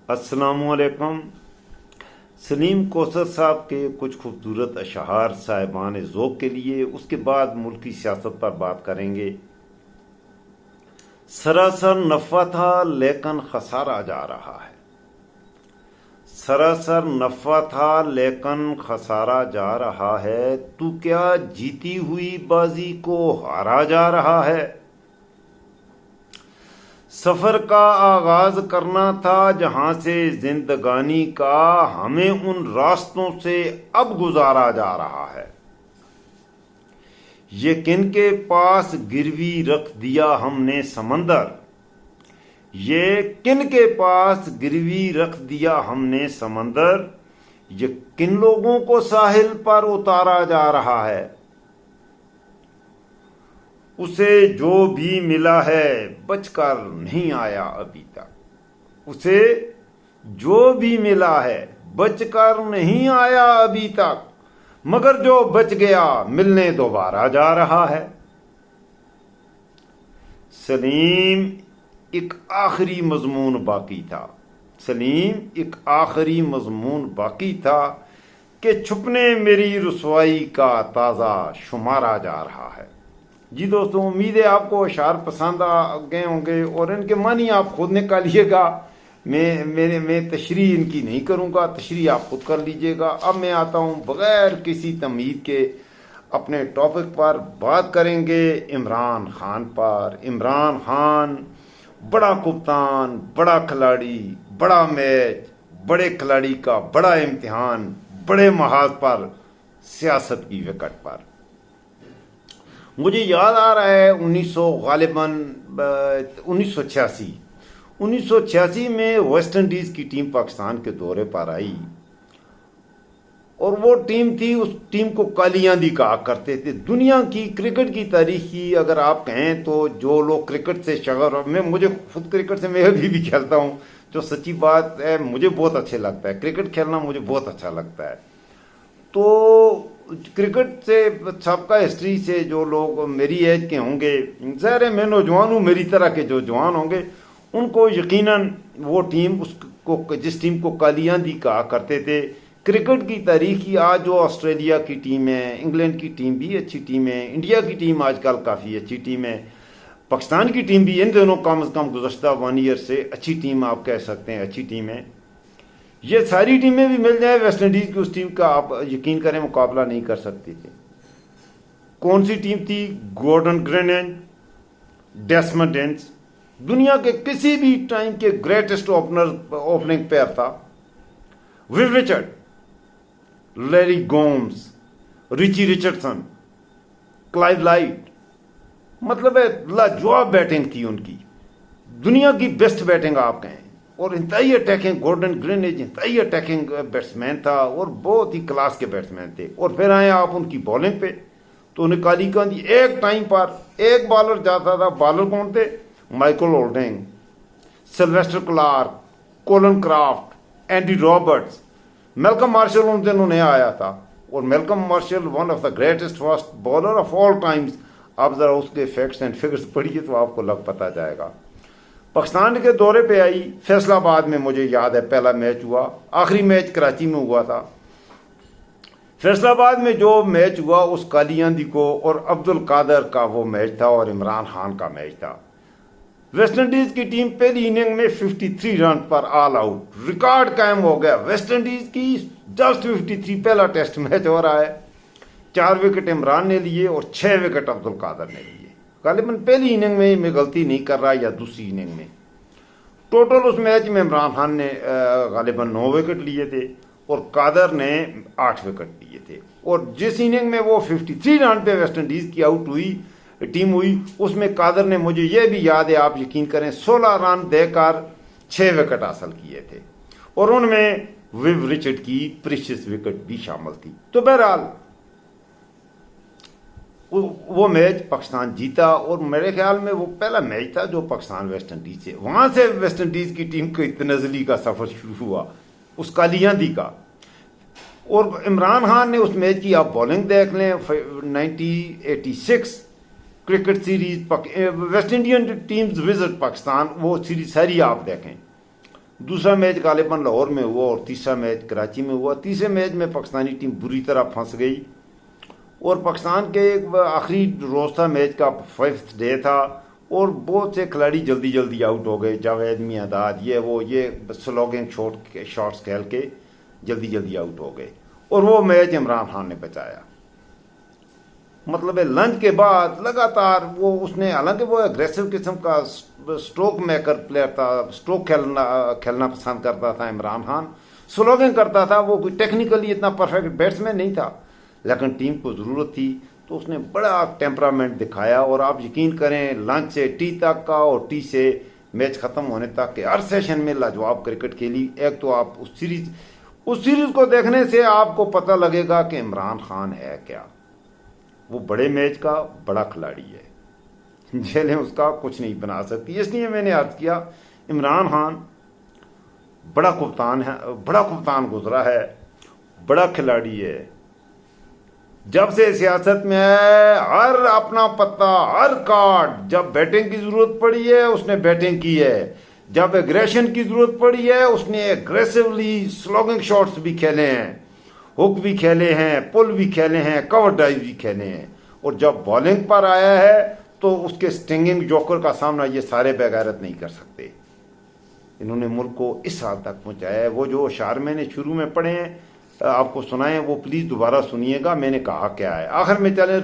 अस्सलामुअलैकुम। सलीम कौसर साहब के कुछ खूबसूरत अशआर साहिबान ज़ौक़ के लिए, उसके बाद मुल्की सियासत पर बात करेंगे। सरासर नफ़ा था लेकिन खसारा जा रहा है। सरासर नफ़ा था लेकिन खसारा जा रहा है। तू क्या जीती हुई बाजी को हारा जा रहा है। सफर का आगाज करना था जहां से जिंदगानी का, हमें उन रास्तों से अब गुजारा जा रहा है। ये किन के पास गिरवी रख दिया हमने समंदर, ये किन के पास गिरवी रख दिया हमने समंदर, ये किन लोगों को साहिल पर उतारा जा रहा है। उसे जो भी मिला है बचकर नहीं आया अभी तक। उसे जो भी मिला है बचकर नहीं आया अभी तक, मगर जो बच गया मिलने दोबारा जा रहा है। सलीम एक आखिरी मजमून बाकी था। सलीम एक आखिरी मजमून बाकी था कि छुपने मेरी रुसवाई का ताज़ा शुमारा जा रहा है। जी दोस्तों, उम्मीद है आपको अशार पसंद आ गए होंगे और इनके मानी आप खुद निकालिएगा। मैं तशरीह इनकी नहीं करूँगा, तशरीह आप खुद कर लीजिएगा। अब मैं आता हूँ बग़ैर किसी तमहीद के अपने टॉपिक पर। बात करेंगे इमरान खान पर। इमरान खान बड़ा कप्तान, बड़ा खिलाड़ी, बड़ा मैच, बड़े खिलाड़ी का बड़ा इम्तिहान, बड़े महाज पर, सियासत की विकेट पर। मुझे याद आ रहा है 1986 में वेस्ट इंडीज की टीम पाकिस्तान के दौरे पर आई और वो टीम थी, उस टीम को काली आंधी कहा करते थे। दुनिया की क्रिकेट की तारीख की अगर आप कहें तो जो लोग क्रिकेट से शगर, मुझे खुद क्रिकेट से मैं अभी भी खेलता हूँ, जो सच्ची बात है मुझे बहुत अच्छे लगता है। क्रिकेट खेलना मुझे बहुत अच्छा लगता है। तो क्रिकेट से सबका हिस्ट्री से जो लोग मेरी एज के होंगे, ज़ाहिर है मैं नौजवान हूँ, मेरी तरह के जो जवान होंगे उनको यकीनन वो टीम, उसको जिस टीम को काली आंधी कहा करते थे क्रिकेट की तारीख की, आज जो ऑस्ट्रेलिया की टीम है, इंग्लैंड की टीम भी अच्छी टीम है, इंडिया की टीम आजकल काफ़ी अच्छी टीम है, पाकिस्तान की टीम भी इन दोनों कम से कम गुज़श्ता 1 ईयर से अच्छी टीम आप कह सकते हैं, अच्छी टीम है। ये सारी टीमें भी मिल जाए वेस्ट इंडीज की, उस टीम का आप यकीन करें मुकाबला नहीं कर सकती थी। कौन सी टीम थी? गॉर्डन ग्रेनेड, डेसमंड हेंस, दुनिया के किसी भी टाइम के ग्रेटेस्ट ओपनिंग पेयर था। Viv Richard, Larry Gomes, Richie Richardson, Clive Lloyd, मतलब है लाजवाब बैटिंग थी उनकी, दुनिया की बेस्ट बैटिंग आप कहें। और इंतहाई अटैकिंग, गॉर्डन ग्रेनेड इंतहाई अटैकिंग बैट्समैन था और बहुत ही क्लास के बैट्समैन थे। और फिर आए आप उनकी बॉलिंग पे तो उन्हें काली आंधी। एक टाइम पर एक बॉलर जाता था, बॉलर कौन थे? Michael Holding, Sylvester Clarke, Colin Croft, Andy Roberts, Malcolm Marshall उन दिनों ने आया था। और Malcolm Marshall one of the greatest fast bowler of all times. आप जरा उसके फैक्ट्स एंड फिगर्स पढ़िए तो आपको लग पता जाएगा। पाकिस्तान के दौरे पे आई, फैसलाबाद में मुझे याद है पहला मैच हुआ, आखिरी मैच कराची में हुआ था। फैसलाबाद में जो मैच हुआ उस काली आंधी को और अब्दुल कादर का वो मैच था और इमरान खान का मैच था। वेस्ट इंडीज की टीम पहली इनिंग में 53 रन पर ऑल आउट, रिकॉर्ड कायम हो गया वेस्ट इंडीज की। जस्ट 53, पहला टेस्ट मैच हो रहा है। 4 विकेट इमरान ने लिए और 6 विकेट अब्दुल कादर ने लिए। गालिबन पहली इनिंग में मैं गलती नहीं कर रहा या दूसरी इनिंग में। टोटल उस मैच में इमरान खान ने गालिबन 9 विकेट लिए थे और कादर ने 8 विकेट लिए थे। और जिस इनिंग में वो 53 रन पे वेस्ट इंडीज की आउट हुई टीम हुई, उसमें कादर ने, मुझे यह भी याद है आप यकीन करें, 16 रन देकर 6 विकेट हासिल किए थे और उनमें विव रिचर्ड की प्रीशियस विकेट भी शामिल थी। तो बहरहाल वो मैच पाकिस्तान जीता और मेरे ख्याल में वो पहला मैच था जो पाकिस्तान वेस्ट इंडीज से, वहां से वेस्ट इंडीज की टीम को तनज़ली का सफर शुरू हुआ, उस काली आंधी का। और इमरान खान ने उस मैच की आप बॉलिंग देख लें, 1986 cricket series West Indian teams visit Pakistan, वो सीरीज सारी आप देखें। दूसरा मैच गालिबन लाहौर में हुआ और तीसरा मैच कराची में हुआ। तीसरे मैच में पाकिस्तानी टीम बुरी तरह फंस गई और पाकिस्तान के एक आखिरी रोज था मैच का, 5th डे था, और बहुत से खिलाड़ी जल्दी जल्दी आउट हो गए। जावेद मियादाद ये स्लोगिंग शॉट्स खेल के जल्दी जल्दी आउट हो गए और वो मैच इमरान खान ने बचाया। मतलब है लंच के बाद लगातार वो उसने, हालांकि वो एग्रेसिव किस्म का स्ट्रोक मेकर प्लेयर था, स्ट्रोक खेलना पसंद करता था इमरान खान, स्लोगिंग करता था, वो कोई टेक्निकली इतना परफेक्ट बैट्समैन नहीं था, लेकिन टीम को ज़रूरत थी तो उसने बड़ा टेम्परामेंट दिखाया। और आप यकीन करें लंच से टी तक का और टी से मैच ख़त्म होने तक के हर सेशन में लाजवाब क्रिकेट खेली। एक तो आप उस सीरीज़ को देखने से आपको पता लगेगा कि इमरान खान है क्या, वो बड़े मैच का बड़ा खिलाड़ी है, जेलें उसका कुछ नहीं बना सकती। इसलिए मैंने अर्ज किया इमरान खान बड़ा कप्तान है, बड़ा कप्तान गुजरा है, बड़ा खिलाड़ी है। जब से सियासत में है हर अपना पत्ता, हर कार्ड, जब बैटिंग की जरूरत पड़ी है उसने बैटिंग की है, जब एग्रेशन की जरूरत पड़ी है उसने एग्रेसिवली स्लोगिंग शॉट्स भी खेले हैं, हुक भी खेले हैं, पुल भी खेले हैं, कवर ड्राइव भी खेले हैं। और जब बॉलिंग पर आया है तो उसके स्टिंगिंग जोकर का सामना ये सारे बेगैरत नहीं कर सकते। इन्होंने मुल्क को इस हाल तक पहुंचाया है। वो जो अशार मैंने शुरू में पढ़े हैं आपको सुनाए, वो प्लीज़ दोबारा सुनिएगा मैंने कहा क्या है। आखिर में चले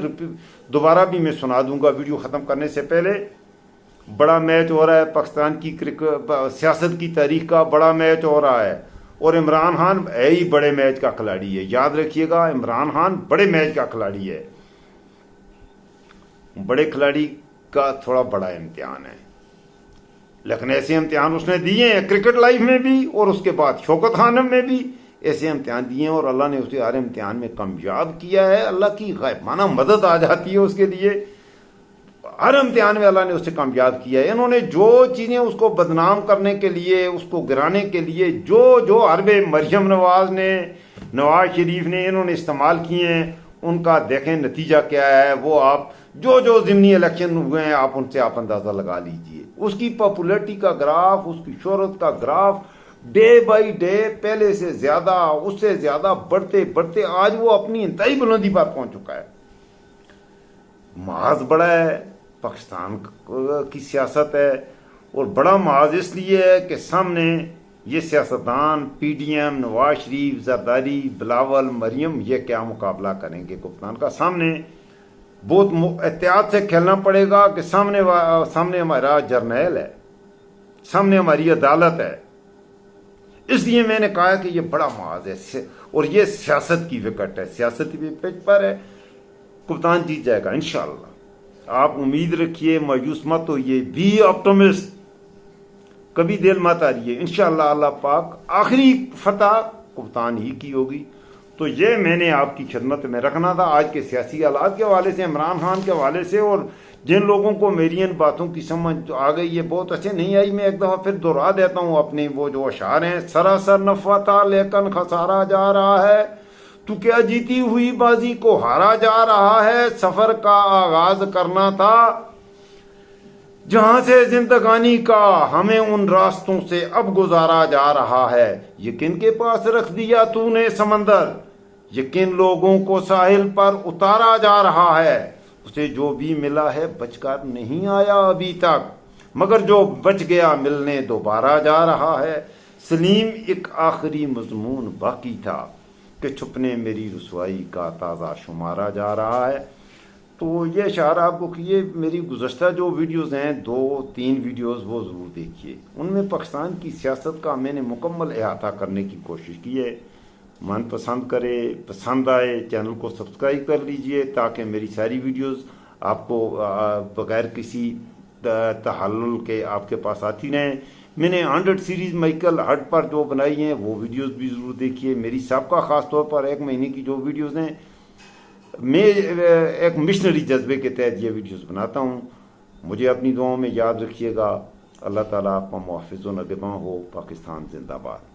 दोबारा भी मैं सुना दूंगा वीडियो ख़त्म करने से पहले। बड़ा मैच हो रहा है, पाकिस्तान की सियासत की तारीख का बड़ा मैच हो रहा है और इमरान खान है ही बड़े मैच का खिलाड़ी है। याद रखिएगा इमरान खान बड़े मैच का खिलाड़ी है। बड़े खिलाड़ी का थोड़ा बड़ा इम्तिहान है, लेकिन ऐसे इम्तिहान उसने दिए हैं क्रिकेट लाइफ में भी और उसके बाद शौकत खानम में भी ऐसे इम्तिहान दिए हैं और अल्लाह ने उसे हर इम्तिहान में कामयाब किया है। अल्लाह की गायबाना मदद आ जाती है उसके लिए, हर इम्तिहान में अल्लाह ने उसे कामयाब किया है। इन्होंने जो चीज़ें उसको बदनाम करने के लिए, उसको गिराने के लिए जो हरबे मरियम नवाज ने, नवाज शरीफ ने इन्होंने इस्तेमाल किए हैं, उनका देखें नतीजा क्या है। वो आप जो ज़िमनी इलेक्शन हुए हैं आप उनसे आप अंदाज़ा लगा लीजिए। उसकी पॉपुलरिटी का ग्राफ, उसकी शोहरत का ग्राफ डे बाई डे पहले से ज़्यादा, उससे ज़्यादा बढ़ते बढ़ते आज वो अपनी इंतहाई बुलंदी पर पहुंच चुका है। महाज बड़ा है, पाकिस्तान की सियासत है और बड़ा महाज इसलिए है कि सामने ये सियासतदान PDM, नवाज शरीफ, जरदारी, बिलावल, मरियम, ये क्या मुकाबला करेंगे कप्तान का। सामने बहुत एहतियात से खेलना पड़ेगा कि सामने हमारा जर्नैल है, सामने हमारी अदालत है। इसलिए मैंने कहा कि ये बड़ा महाज है और ये सियासत की विकेट है, सियासती पिच पर है, कप्तान जीत जाएगा इंशाअल्लाह। आप उम्मीद रखिए, मायूस मत होइए, बी ऑप्टिमिस्ट, कभी दिल मत हारिए। इंशाअल्लाह अल्लाह पाक आखिरी फतह कप्तान ही की होगी। तो ये मैंने आपकी खिदमत में रखना था आज के सियासी हालात के हवाले से, इमरान खान के हवाले से। और जिन लोगों को मेरी इन बातों की समझ आ गई, ये बहुत अच्छे नहीं आई, मैं एक दफ़ा फिर दोहरा देता हूँ अपने वो जो अशार हैं। सरासर नफ़ा था लेकिन खसारा जा रहा है, तू क्या जीती हुई बाजी को हारा जा रहा है। सफ़र का आगाज करना था जहां से जिंदगानी का, हमें उन रास्तों से अब गुजारा जा रहा है। ये किन के पास रख दिया तूने समंदर, ये किन लोगों को साहिल पर उतारा जा रहा है। उसे जो भी मिला है बचकर नहीं आया अभी तक, मगर जो बच गया मिलने दोबारा जा रहा है। सलीम एक आखिरी मजमून बाकी था कि छुपने मेरी रुसवाई का ताज़ा शुमारा जा रहा है। तो ये अशार आपको कि ये मेरी गुज़श्ता जो वीडियोज़ हैं, 2-3 वीडियोज़, वो ज़रूर देखिए। उनमें पाकिस्तान की सियासत का मैंने मुकम्मल अहाता करने की कोशिश की है। मन पसंद करे, पसंद आए, चैनल को सब्सक्राइब कर लीजिए ताकि मेरी सारी वीडियोज़ आपको बगैर किसी तहल्लुल के आपके पास आती रहें। मैंने 100 सीरीज़ माइकल हट पर जो बनाई हैं वो वीडियोज़ भी ज़रूर देखिए। मेरी सबका ख़ास तौर पर 1 महीने की जो वीडियोज़ हैं, मैं एक मिशनरी जज्बे के तहत ये वीडियोस बनाता हूँ। मुझे अपनी दुआओं में याद रखिएगा। अल्लाह ताला आपका मुहफ़्फ़िज़ व निगहबान हो। पाकिस्तान जिंदाबाद।